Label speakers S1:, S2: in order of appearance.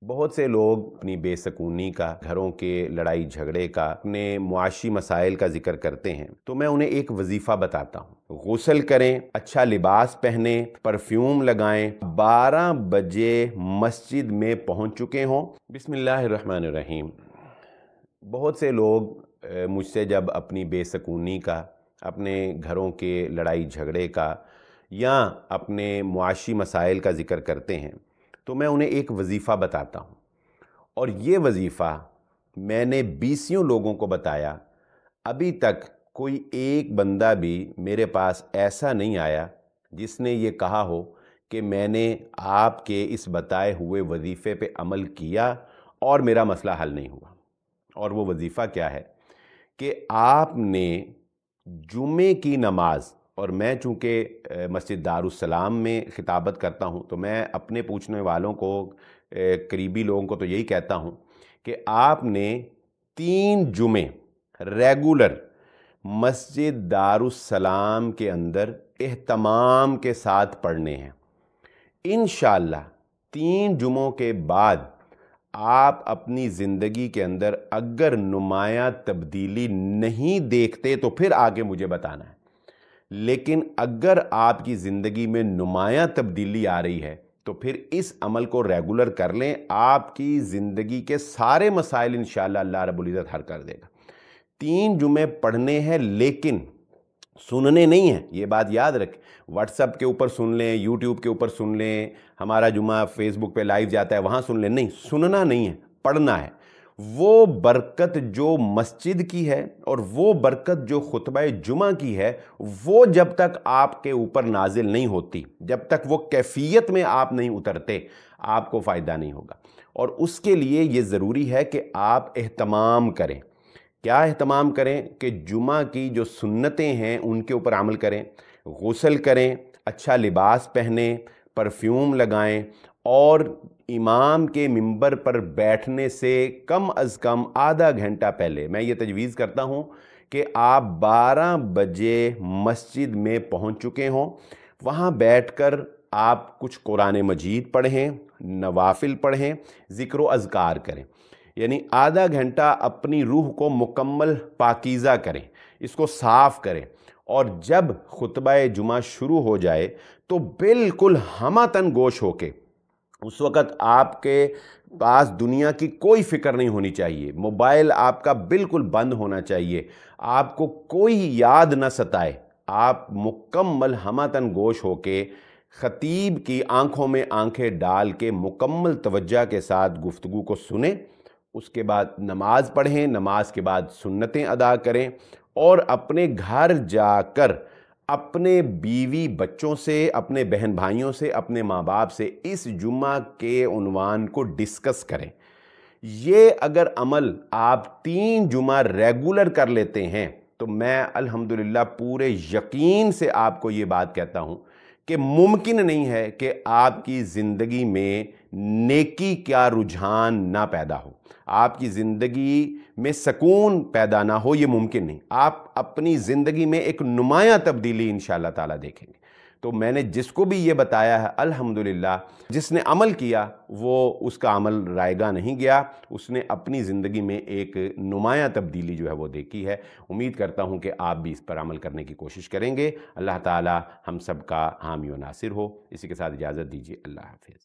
S1: बहुत से लोग अपनी बेसकूनी का, घरों के लड़ाई झगड़े का, अपने मुआशी मसाइल का जिक्र करते हैं, तो मैं उन्हें एक वजीफ़ा बताता हूँ। गुस्ल करें, अच्छा लिबास पहने, परफ्यूम लगाएं, 12 बजे मस्जिद में पहुँच चुके हों। बिस्मिल्लाहिर्रहमानिर्रहीम। बहुत से लोग मुझसे जब अपनी बेसकूनी का, अपने घरों के लड़ाई झगड़े का या अपने मुआशी मसाइल का जिक्र करते हैं, तो मैं उन्हें एक वजीफ़ा बताता हूँ। और ये वजीफ़ा मैंने 20 लोगों को बताया। अभी तक कोई एक बंदा भी मेरे पास ऐसा नहीं आया जिसने ये कहा हो कि मैंने आपके इस बताए हुए वजीफ़े पे अमल किया और मेरा मसला हल नहीं हुआ। और वो वजीफ़ा क्या है कि आपने जुमे की नमाज, और मैं चूँकि मस्जिद दारुस्सलाम में खिताबत करता हूँ, तो मैं अपने पूछने वालों को, करीबी लोगों को तो यही कहता हूँ कि आपने 3 जुमे रेगुलर मस्जिद दारुस्सलाम के अंदर एहतमाम के साथ पढ़ने हैं। इंशाअल्लाह 3 जुमों के बाद आप अपनी ज़िंदगी के अंदर अगर नुमाया तब्दीली नहीं देखते तो फिर आगे मुझे बताना है, लेकिन अगर आपकी ज़िंदगी में नुमाया तब्दीली आ रही है तो फिर इस अमल को रेगुलर कर लें। आपकी ज़िंदगी के सारे मसाइल इंशाअल्लाह अल्लाह रब्बुल इज़्ज़त हल कर देगा। 3 जुमे पढ़ने हैं, लेकिन सुनने नहीं है, ये बात याद रखें। व्हाट्सएप के ऊपर सुन लें, यूट्यूब के ऊपर सुन लें, हमारा जुमा फेसबुक पे लाइव जाता है वहाँ सुन लें, नहीं, सुनना नहीं है, पढ़ना है। वो बरकत जो मस्जिद की है और वो बरकत जो खुतबा जुमा की है, वो जब तक आपके ऊपर नाजिल नहीं होती, जब तक वो कैफियत में आप नहीं उतरते, आपको फ़ायदा नहीं होगा। और उसके लिए ये ज़रूरी है कि आप एहतमाम करें। क्या एहतमाम करें कि जुमा की जो सुन्नतें हैं उनके ऊपर अमल करें, गुस्ल करें, अच्छा लिबास पहने, परफ्यूम लगाएं और इमाम के मिंबर पर बैठने से कम अज़ कम आधा घंटा पहले मैं ये तजवीज़ करता हूँ कि आप 12 बजे मस्जिद में पहुँच चुके हों। वहाँ बैठकर आप कुछ कुरान मजीद पढ़ें, नवाफिल पढ़ें, ज़िक्र व अज़कार करें। यानी आधा घंटा अपनी रूह को मुकम्मल पाकीज़ा करें, इसको साफ़ करें। और जब खुतबा जुमा शुरू हो जाए तो बिल्कुल हमातन गोश होके, उस वक़्त आपके पास दुनिया की कोई फ़िक्र नहीं होनी चाहिए, मोबाइल आपका बिल्कुल बंद होना चाहिए, आपको कोई याद न सताए। आप मुकम्मल हमातन गोश होके ख़तीब की आंखों में आंखें डाल के मुकम्मल तवज्जो के साथ गुफ्तगू को सुने। उसके बाद नमाज पढ़ें, नमाज के बाद सुन्नतें अदा करें और अपने घर जाकर अपने बीवी बच्चों से, अपने बहन भाइयों से, अपने माँ बाप से इस जुमा के उन्वान को डिस्कस करें। ये अगर अमल आप 3 जुमा रेगुलर कर लेते हैं तो मैं अल्हम्दुलिल्लाह पूरे यकीन से आपको ये बात कहता हूँ कि मुमकिन नहीं है कि आपकी ज़िंदगी में नेकी का रुझान ना पैदा हो, आपकी ज़िंदगी में सकून पैदा ना हो, ये मुमकिन नहीं। आप अपनी ज़िंदगी में एक नुमाया तब्दीली इंशाअल्लाह ताला देखेंगे। तो मैंने जिसको भी ये बताया है, अल्हम्दुलिल्लाह जिसने अमल किया वो उसका अमल रायगा नहीं गया, उसने अपनी ज़िंदगी में एक नुमाया तब्दीली जो है वो देखी है। उम्मीद करता हूँ कि आप भी इस पर अमल करने की कोशिश करेंगे। अल्लाह ताला हम सब का हामी व नासिर हो। इसी के साथ इजाज़त दीजिए। अल्लाह हाफ़िज़।